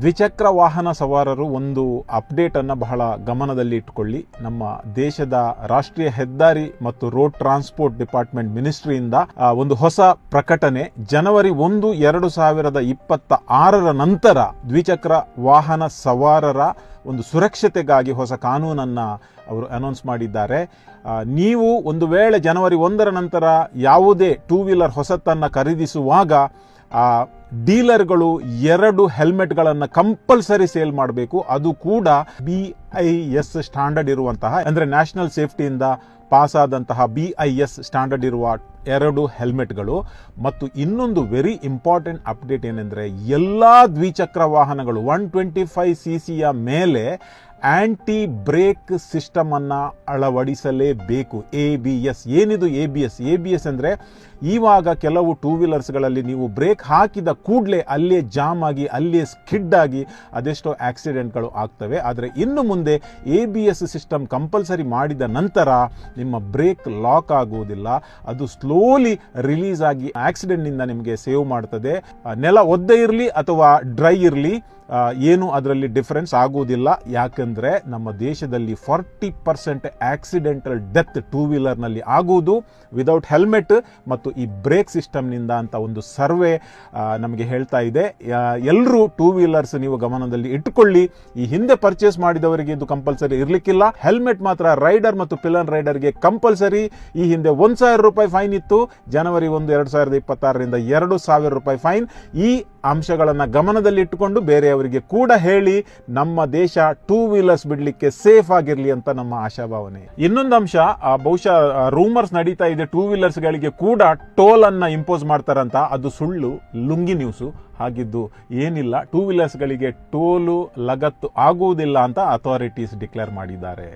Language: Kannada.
ದ್ವಿಚಕ್ರ ವಾಹನ ಸವಾರರು ಒಂದು ಅಪ್ಡೇಟ್ ಅನ್ನು ಬಹಳ ಗಮನದಲ್ಲಿ ಇಟ್ಟುಕೊಳ್ಳಿ. ನಮ್ಮ ದೇಶದ ರಾಷ್ಟ್ರೀಯ ಹೆದ್ದಾರಿ ಮತ್ತು ರೋಡ್ ಟ್ರಾನ್ಸ್ಪೋರ್ಟ್ ಡಿಪಾರ್ಟ್ಮೆಂಟ್ ಮಿನಿಸ್ಟ್ರಿಯಿಂದ ಒಂದು ಹೊಸ ಪ್ರಕಟಣೆ. ಜನವರಿ 1, 2026 ನಂತರ ದ್ವಿಚಕ್ರ ವಾಹನ ಸವಾರರ ಒಂದು ಸುರಕ್ಷತೆಗಾಗಿ ಹೊಸ ಕಾನೂನನ್ನ ಅವರು ಅನೌನ್ಸ್ ಮಾಡಿದ್ದಾರೆ. ನೀವು ಒಂದು ವೇಳೆ ಜನವರಿ 1 ನಂತರ ಯಾವುದೇ ಟೂ ವೀಲರ್ ಹೊಸತನ್ನು ಖರೀದಿಸುವಾಗ ಡೀಲರ್ಗಳು 2 ಹೆಲ್ಮೆಟ್ಗಳನ್ನು ಕಂಪಲ್ಸರಿ ಸೇಲ್ ಮಾಡಬೇಕು. ಅದು ಕೂಡ BIS ಸ್ಟ್ಯಾಂಡರ್ಡ್ ಇರುವಂತಹ, ಅಂದರೆ ನ್ಯಾಷನಲ್ ಸೇಫ್ಟಿಯಿಂದ ಪಾಸ್ ಆದಂತಹ BIS ಸ್ಟ್ಯಾಂಡರ್ಡ್ ಇರುವ 2 ಹೆಲ್ಮೆಟ್ಗಳು. ಮತ್ತು ಇನ್ನೊಂದು ವೆರಿ ಇಂಪಾರ್ಟೆಂಟ್ ಅಪ್ಡೇಟ್ ಏನೆಂದರೆ, ಎಲ್ಲ ದ್ವಿಚಕ್ರ ವಾಹನಗಳು 125cc ಮೇಲೆ ಆಂಟಿ ಬ್ರೇಕ್ ಸಿಸ್ಟಮ್ ಅನ್ನ ಅಳವಡಿಸಲೇಬೇಕು. ABS. ಏನಿದು ABS? ABS ಅಂದ್ರೆ ಇವಾಗ ಕೆಲವು ಟೂ ವೀಲರ್ಸ್ಗಳಲ್ಲಿ ನೀವು ಬ್ರೇಕ್ ಹಾಕಿದ ಕೂಡಲೇ ಅಲ್ಲೇ ಜಾಮ್ ಆಗಿ ಅಲ್ಲೇ ಸ್ಕಿಡ್ ಆಗಿ ಅದೆಷ್ಟೋ ಆಕ್ಸಿಡೆಂಟ್ಗಳು ಆಗ್ತವೆ. ಆದರೆ ಇನ್ನು ಮುಂದೆ ABS ಸಿಸ್ಟಮ್ ಕಂಪಲ್ಸರಿ ಮಾಡಿದ ನಂತರ ನಿಮ್ಮ ಬ್ರೇಕ್ ಲಾಕ್ ಆಗುವುದಿಲ್ಲ, ಅದು ಸ್ಲೋಲಿ ರಿಲೀಸ್ ಆಗಿ ಆಕ್ಸಿಡೆಂಟ್ನಿಂದ ನಿಮಗೆ ಸೇವ್ ಮಾಡ್ತದೆ. ನೆಲ ಒದ್ದೆ ಇರಲಿ ಅಥವಾ ಡ್ರೈ ಇರಲಿ, ಏನು ಅದರಲ್ಲಿ ಡಿಫರೆನ್ಸ್ ಆಗುವುದಿಲ್ಲ. ಯಾಕಂದ್ರೆ ನಮ್ಮ ದೇಶದಲ್ಲಿ 40% ಆಕ್ಸಿಡೆಂಟಲ್ ಡೆತ್ ಟೂ ವೀಲರ್ನಲ್ಲಿ ಆಗುವುದು ವಿದೌಟ್ ಹೆಲ್ಮೆಟ್ ಮತ್ತು ಈ ಬ್ರೇಕ್ ಸಿಸ್ಟಮ್ನಿಂದ ಅಂತ ಒಂದು ಸರ್ವೆ ನಮಗೆ ಹೇಳ್ತಾ ಇದೆ. ಎಲ್ಲರೂ ಟೂ ವೀಲರ್ಸ್ ನೀವು ಗಮನದಲ್ಲಿ ಇಟ್ಟುಕೊಳ್ಳಿ. ಈ ಹಿಂದೆ ಪರ್ಚೇಸ್ ಮಾಡಿದವರಿಗೆ ಇದು ಕಂಪಲ್ಸರಿ ಇರಲಿಕ್ಕಿಲ್ಲ. ಹೆಲ್ಮೆಟ್ ಮಾತ್ರ ರೈಡರ್ ಮತ್ತು ಪಿಲನ್ ರೈಡರ್ಗೆ ಕಂಪಲ್ಸರಿ. ಈ ಹಿಂದೆ 1,000 ರೂಪಾಯಿ ಫೈನ್ ಇತ್ತು. ಜನವರಿ 1, 2026ರಿಂದ 2,000 ರೂಪಾಯಿ ಫೈನ್. ಈ ಅಂಶಗಳನ್ನು ಗಮನದಲ್ಲಿ ಇಟ್ಟುಕೊಂಡು ಬೇರೆಯವರಿಗೆ ಕೂಡ ಹೇಳಿ ನಮ್ಮ ದೇಶ ಟೂ ವೀಲರ್ಸ್ ಬಿಡ್ಲಿಕ್ಕೆ ಸೇಫ್ ಆಗಿರ್ಲಿ ಅಂತ ನಮ್ಮ ಆಶಾಭಾವನೆ. ಇನ್ನೊಂದು ಅಂಶ, ಬಹುಶಃ ರೂಮರ್ಸ್ ನಡೀತಾ ಇದೆ ಟೂ ವೀಲರ್ಸ್ ಗಳಿಗೆ ಕೂಡ ಟೋಲ್ ಅನ್ನ ಇಂಪೋಸ್ ಮಾಡ್ತಾರಂತ. ಅದು ಸುಳ್ಳು, ಲುಂಗಿ ನ್ಯೂಸು. ಹಾಗಿದ್ದು ಏನಿಲ್ಲ, ಟೂ ವೀಲರ್ಸ್ ಗಳಿಗೆ ಟೋಲು ಲಗತ್ತು ಆಗುವುದಿಲ್ಲ ಅಂತ ಅಥಾರಿಟೀಸ್ ಡಿಕ್ಲೇರ್ ಮಾಡಿದ್ದಾರೆ.